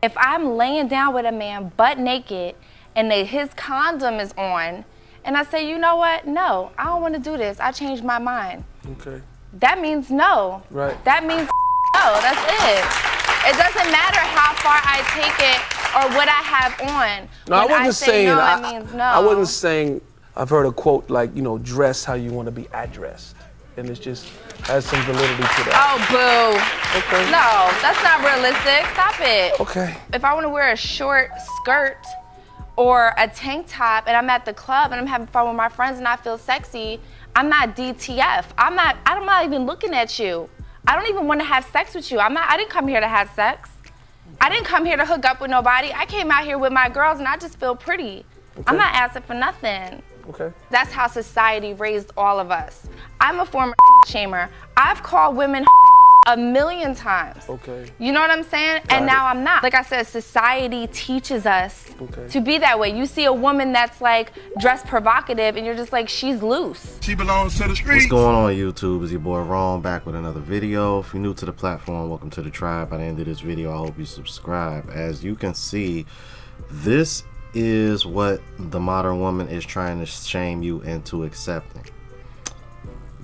If I'm laying down with a man butt naked and his condom is on, and I say, you know what? No, I don't want to do this. I changed my mind. Okay. That means no. Right. That means no. That's it. It doesn't matter how far I take it or what I have on. No, I wasn't saying. No, it means no. I wasn't saying. I've heard a quote like, you know, dress how you want to be addressed, and it just has some validity to that. Oh, boo. Okay. No, that's not realistic. Stop it. Okay. If I want to wear a short skirt or a tank top and I'm at the club and I'm having fun with my friends and I feel sexy, I'm not DTF. I'm not even looking at you. I don't even want to have sex with you. I didn't come here to have sex. I didn't come here to hook up with nobody. I came out here with my girls and I just feel pretty. Okay. I'm not asking for nothing. Okay. That's how society raised all of us. I'm a former shamer. I've called women a million times. Okay. You know what I'm saying? And now I'm not. Like I said, society teaches us to be that way. You see a woman that's like dressed provocative and you're just like, she's loose. She belongs to the streets. What's going on, YouTube? It's your boy Ron back with another video. If you're new to the platform, welcome to the tribe. By the end of this video, I hope you subscribe. As you can see, this is what the modern woman is trying to shame you into accepting.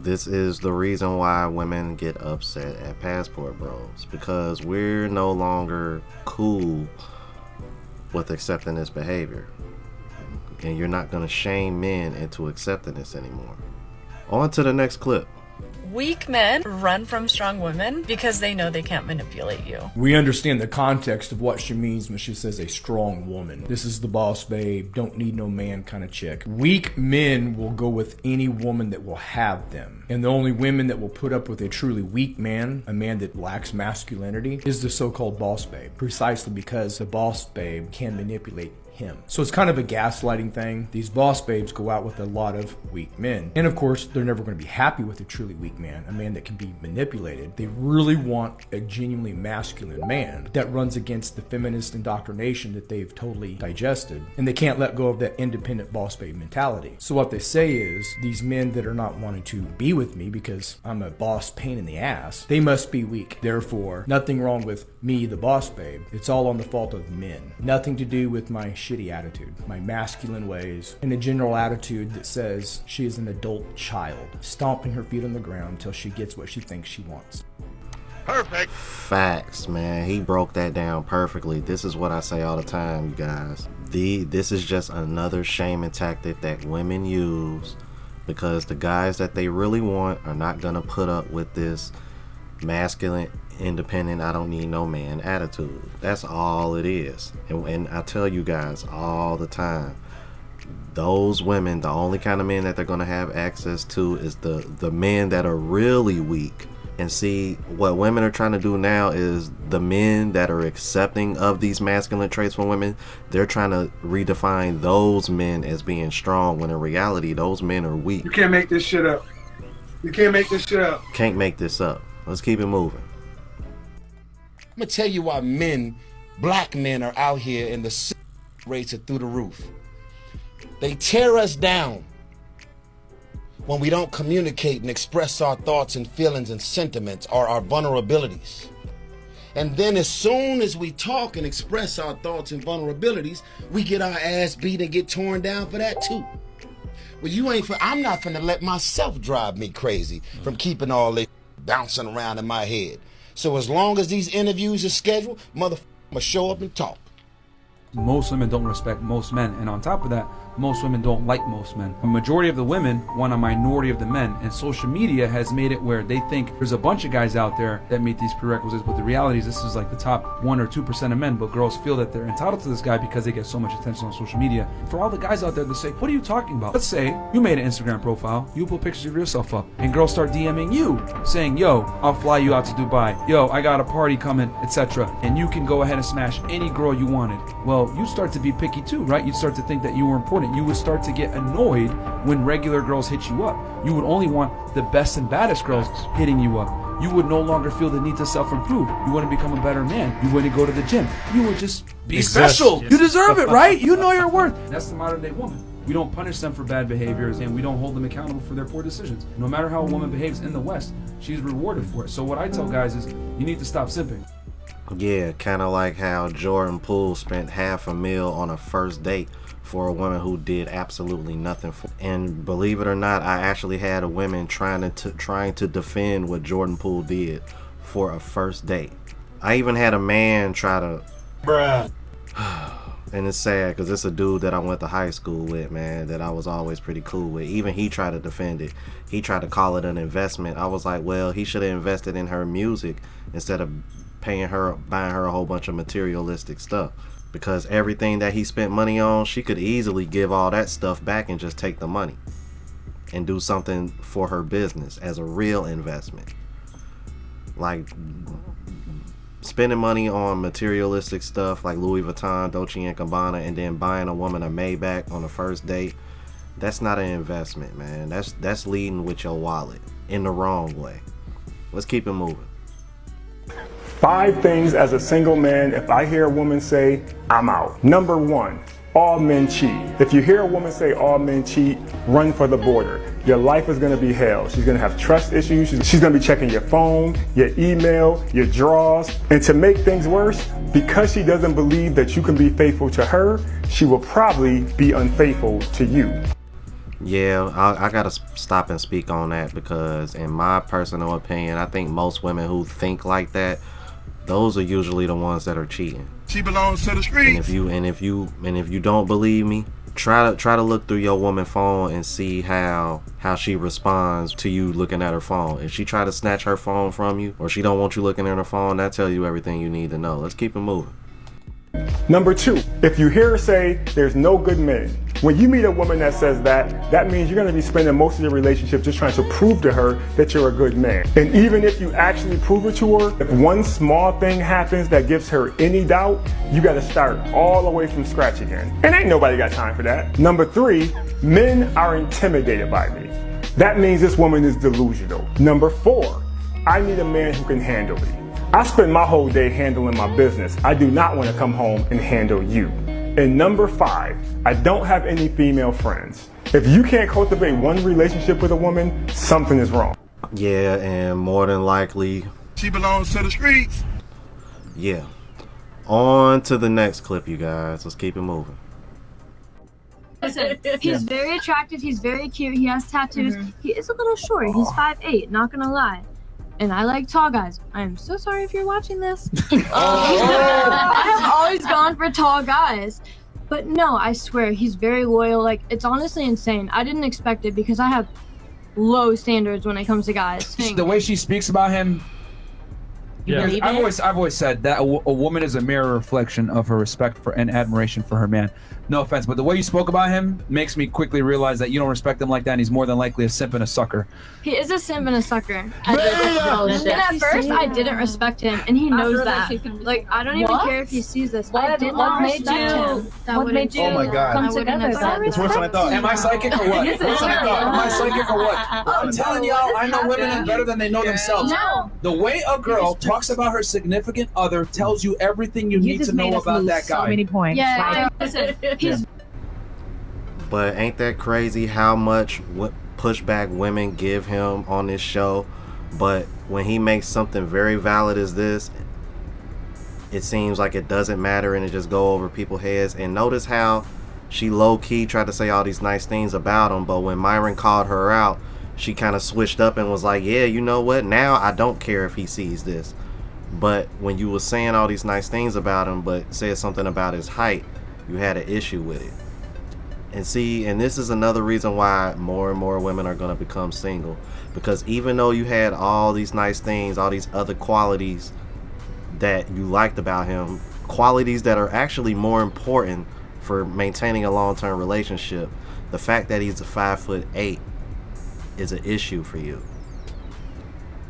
This is the reason why women get upset at passport bros, because we're no longer cool with accepting this behavior, and you're not going to shame men into accepting this anymore. On to the next clip. Weak men run from strong women because they know they can't manipulate you. We understand the context of what she means when she says a strong woman. This is the boss babe, don't need no man kind of chick. Weak men will go with any woman that will have them. And the only women that will put up with a truly weak man, a man that lacks masculinity, is the so-called boss babe. Precisely because the boss babe can manipulate him. So it's kind of a gaslighting thing. These boss babes go out with a lot of weak men. And of course, they're never going to be happy with a truly weak man, a man that can be manipulated. They really want a genuinely masculine man that runs against the feminist indoctrination that they've totally digested. And they can't let go of that independent boss babe mentality. So what they say is, these men that are not wanting to be with me because I'm a boss pain in the ass, they must be weak. Therefore, nothing wrong with me, the boss babe. It's all on the fault of men. Nothing to do with my shitty attitude, my masculine ways, and a general attitude that says she is an adult child, stomping her feet on the ground until she gets what she thinks she wants. Perfect. Facts, man. He broke that down perfectly. This is what I say all the time, you guys. This is just another shaming tactic that women use because the guys that they really want are not gonna put up with this masculine, independent, I don't need no man attitude. That's all it is. And I tell you guys all the time, those women, the only kind of men that they're going to have access to is the men that are really weak. And see, what women are trying to do now is the men that are accepting of these masculine traits from women, they're trying to redefine those men as being strong, when in reality those men are weak. You can't make this shit up. You can't make this shit up. Can't make this up. Let's keep it moving. I'm gonna tell you why black men are out here and the rates are through the roof. They tear us down when we don't communicate and express our thoughts and feelings and sentiments or our vulnerabilities. And then as soon as we talk and express our thoughts and vulnerabilities, we get our ass beat and get torn down for that too. Well, I'm not finna let myself drive me crazy from keeping all this bouncing around in my head. So as long as these interviews are scheduled, motherfucker, I'ma show up and talk. Most women don't respect most men, and on top of that, most women don't like most men. A majority of the women want a minority of the men, and social media has made it where they think there's a bunch of guys out there that meet these prerequisites, but the reality is this is like the top 1 or 2% of men, but girls feel that they're entitled to this guy because they get so much attention on social media. For all the guys out there that say, what are you talking about? Let's say you made an Instagram profile, you put pictures of yourself up, and girls start DMing you, saying, yo, I'll fly you out to Dubai, yo, I got a party coming, etc. And you can go ahead and smash any girl you wanted. Well, you start to be picky too, right? You start to think that you were important. You would start to get annoyed when regular girls hit you up. You would only want the best and baddest girls hitting you up. You would no longer feel the need to self-improve. You wouldn't become a better man. You wouldn't go to the gym. You would just be special. You deserve it, right? You know your worth. That's the modern day woman. We don't punish them for bad behaviors, and we don't hold them accountable for their poor decisions. No matter how a woman behaves in the West, she's rewarded for it. So what I tell guys is, you need to stop simping. Yeah, kind of like how Jordan Poole spent $500,000 on a first date for a woman who did absolutely nothing for. And believe it or not, I actually had a woman trying to defend what Jordan Poole did for a first date. I even had a man try to. Bruh. And it's sad because it's a dude that I went to high school with, man, that I was always pretty cool with. Even he tried to defend it. He tried to call it an investment. I was like, well, he should have invested in her music instead of buying her a whole bunch of materialistic stuff. Because everything that he spent money on, she could easily give all that stuff back and just take the money and do something for her business as a real investment. Like spending money on materialistic stuff like Louis Vuitton, Dolce & Gabbana, and then buying a woman a Maybach on the first date, that's not an investment, man. That's leading with your wallet in the wrong way. Let's keep it moving. 5 things as a single man, if I hear a woman say, I'm out. Number 1, all men cheat. If you hear a woman say all men cheat, run for the border. Your life is gonna be hell. She's gonna have trust issues. She's gonna be checking your phone, your email, your drawers. And to make things worse, because she doesn't believe that you can be faithful to her, she will probably be unfaithful to you. Yeah, I gotta stop and speak on that because in my personal opinion, I think most women who think like that, those are usually the ones that are cheating. She belongs to the streets. And if you don't believe me, try to look through your woman's phone and see how she responds to you looking at her phone. If she try to snatch her phone from you or she don't want you looking at her phone, that tells you everything you need to know. Let's keep it moving. Number 2, if you hear her say there's no good men, when you meet a woman that says that means you're going to be spending most of your relationship just trying to prove to her that you're a good man. And even if you actually prove it to her, if one small thing happens that gives her any doubt, you got to start all the way from scratch again. And ain't nobody got time for that. Number 3, men are intimidated by me. That means this woman is delusional. Number 4, I need a man who can handle me. I spend my whole day handling my business. I do not want to come home and handle you. And number 5, I don't have any female friends. If you can't cultivate one relationship with a woman, something is wrong. Yeah, and more than likely, She belongs to the streets. yeah. On to the next clip, you guys. Let's keep it moving. Listen, he's very attractive, he's very cute, he has tattoos, he is a little short, he's 5'8", not gonna lie. And I like tall guys. I am so sorry if you're watching this. I have always gone for tall guys. But no, I swear, he's very loyal. Like, it's honestly insane. I didn't expect it because I have low standards when it comes to guys. The way she speaks about him, I've always said that a woman is a mirror reflection of her respect for and admiration for her man. No offense, but the way you spoke about him makes me quickly realize that you don't respect him like that, and he's more than likely a simp and a sucker. He is a simp and a sucker. And at first, I didn't respect him, and he knows that. Like, I don't even care if he sees this. I did not respect him. What made you come together? It's worse than I thought. Am I psychic or what? Worse than I thought. Am I psychic or what? I'm telling y'all, I know women better than they know themselves. No. The way a girl talks about her significant other tells you everything you need to know about that guy. So many points. Yeah, listen, he's But ain't that crazy how much pushback women give him on this show? But when he makes something very valid as this, it seems like it doesn't matter and it just go over people's heads. And notice how she low-key tried to say all these nice things about him, but when Myron called her out, she kind of switched up and was like, yeah, you know what, now I don't care if he sees this. But when you was saying all these nice things about him but said something about his height, you had an issue with it. And see, and this is another reason why more and more women are going to become single, because even though you had all these nice things, all these other qualities that you liked about him, qualities that are actually more important for maintaining a long-term relationship, the fact that he's a 5'8" is an issue for you.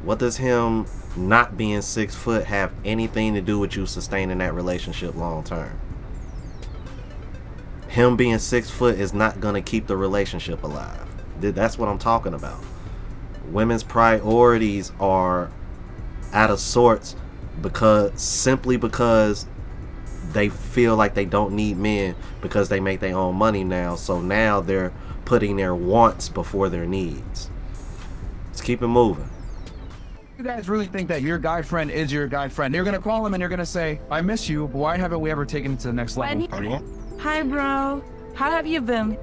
What does him not being 6 foot have anything to do with you sustaining that relationship long term? Him being 6 foot is not going to keep the relationship alive. That's what I'm talking about. Women's priorities are out of sorts simply because they feel like they don't need men because they make their own money now. So now they're putting their wants before their needs. Let's keep it moving. You guys really think that your guy friend is your guy friend? They're gonna call him and they're gonna say, I miss you, but why haven't we ever taken it to the next level? Hi, bro. How have you been?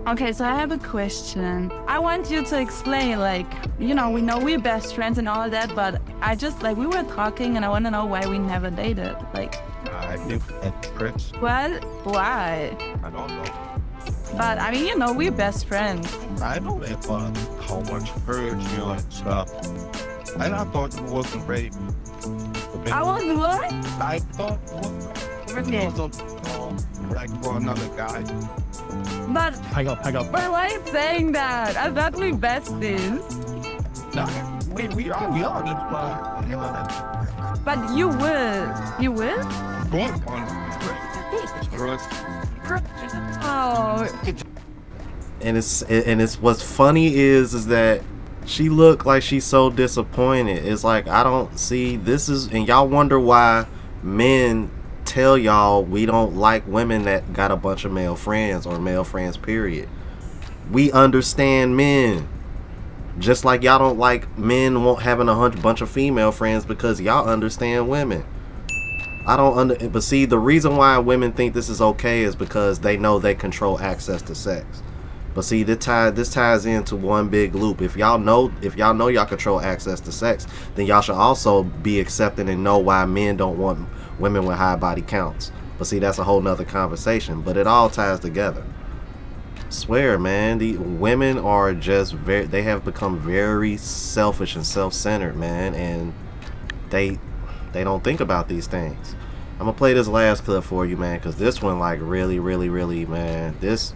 Okay, so I have a question. I want you to explain, like, you know we're best friends and all of that, but I just, like, we were talking and I want to know why we never dated. Like, I think that's Chris. well, why? I don't know. But, I mean, we're best friends. I know that how much hurt you and stuff. And I thought you wasn't ready. I was what? I thought you wasn't like for another guy. But, Hang up. but why are you saying that? I thought we besties. No, we are just But you will. You will? Oh. And it's what's funny is that she looked like she's so disappointed. It's like, I don't see this is, and y'all wonder why men tell y'all we don't like women that got a bunch of male friends or male friends, period. We understand men. Just like y'all don't like men won't having a bunch of female friends because y'all understand women. I don't but see, the reason why women think this is okay is because they know they control access to sex. But see, this ties into one big loop. If y'all know y'all control access to sex, then y'all should also be accepting and know why men don't want women with high body counts. But see, that's a whole nother conversation. But it all ties together. Swear, man, the women are just they have become very selfish and self-centered, man, and they don't think about these things. I'm gonna play this last clip for you, man, because this one, like, really, man, this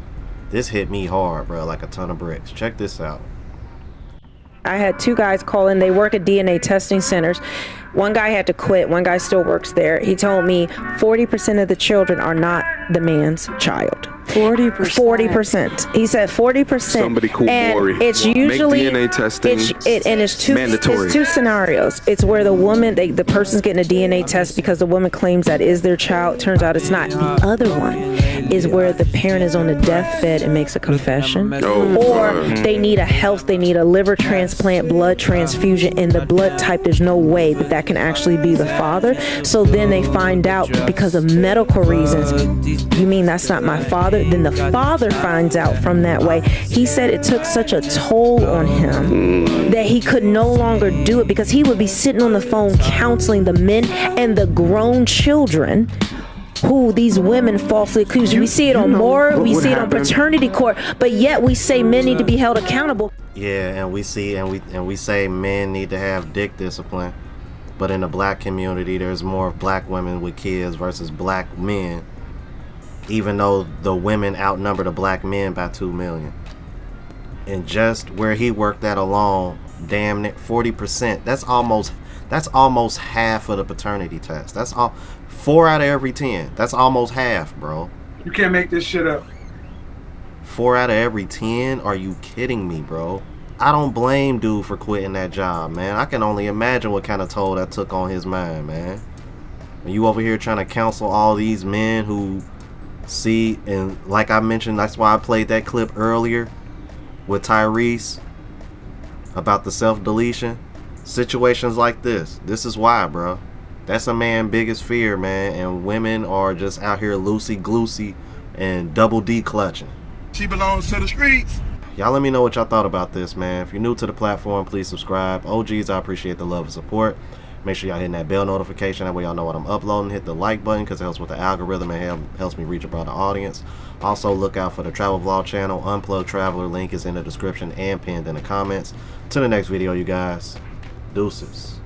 hit me hard, bro, like a ton of bricks. Check this out. I had two guys call in. They work at DNA testing centers. One guy had to quit. One guy still works there. He told me 40% of the children are not the man's child. 40%. He said 40%. Somebody call and Maury. It's usually make DNA testing it's mandatory. It's two scenarios. It's where the woman, the person's getting a DNA test because the woman claims that is their child. Turns out it's not. The other one is where the parent is on a deathbed and makes a confession, or they need a liver transplant, blood transfusion, and the blood type, there's no way that can actually be the father. So then they find out because of medical reasons, you mean that's not my father? Then the father finds out from that way. He said it took such a toll on him that he could no longer do it because he would be sitting on the phone counseling the men and the grown children who these women falsely accuse. We see it on Maury, we see it on paternity court, but yet we say men need to be held accountable. Yeah, and we say men need to have dick discipline. But in the black community, there's more black women with kids versus black men, even though the women outnumber the black men by 2 million. And just where he worked at alone, damn near 40%. That's almost half of the paternity test. That's all 4 out of every 10. That's almost half, bro. You can't make this shit up. 4 out of every 10? Are you kidding me, bro? I don't blame dude for quitting that job, man. I can only imagine what kind of toll that took on his mind, man. When you over here trying to counsel all these men who see, and like I mentioned, that's why I played that clip earlier with Tyrese about the self-deletion. Situations like this is why, bro. That's a man's biggest fear, man, and women are just out here loosey-goosey and double D clutching. She belongs to the streets. Y'all let me know what y'all thought about this, man. If you're new to the platform, please subscribe. OGs, I appreciate the love and support. Make sure y'all hitting that bell notification. That way y'all know what I'm uploading. Hit the like button because it helps with the algorithm and helps me reach a broader audience. Also, look out for the travel vlog channel. Unplugged Traveler link is in the description and pinned in the comments. To the next video, you guys. Deuces.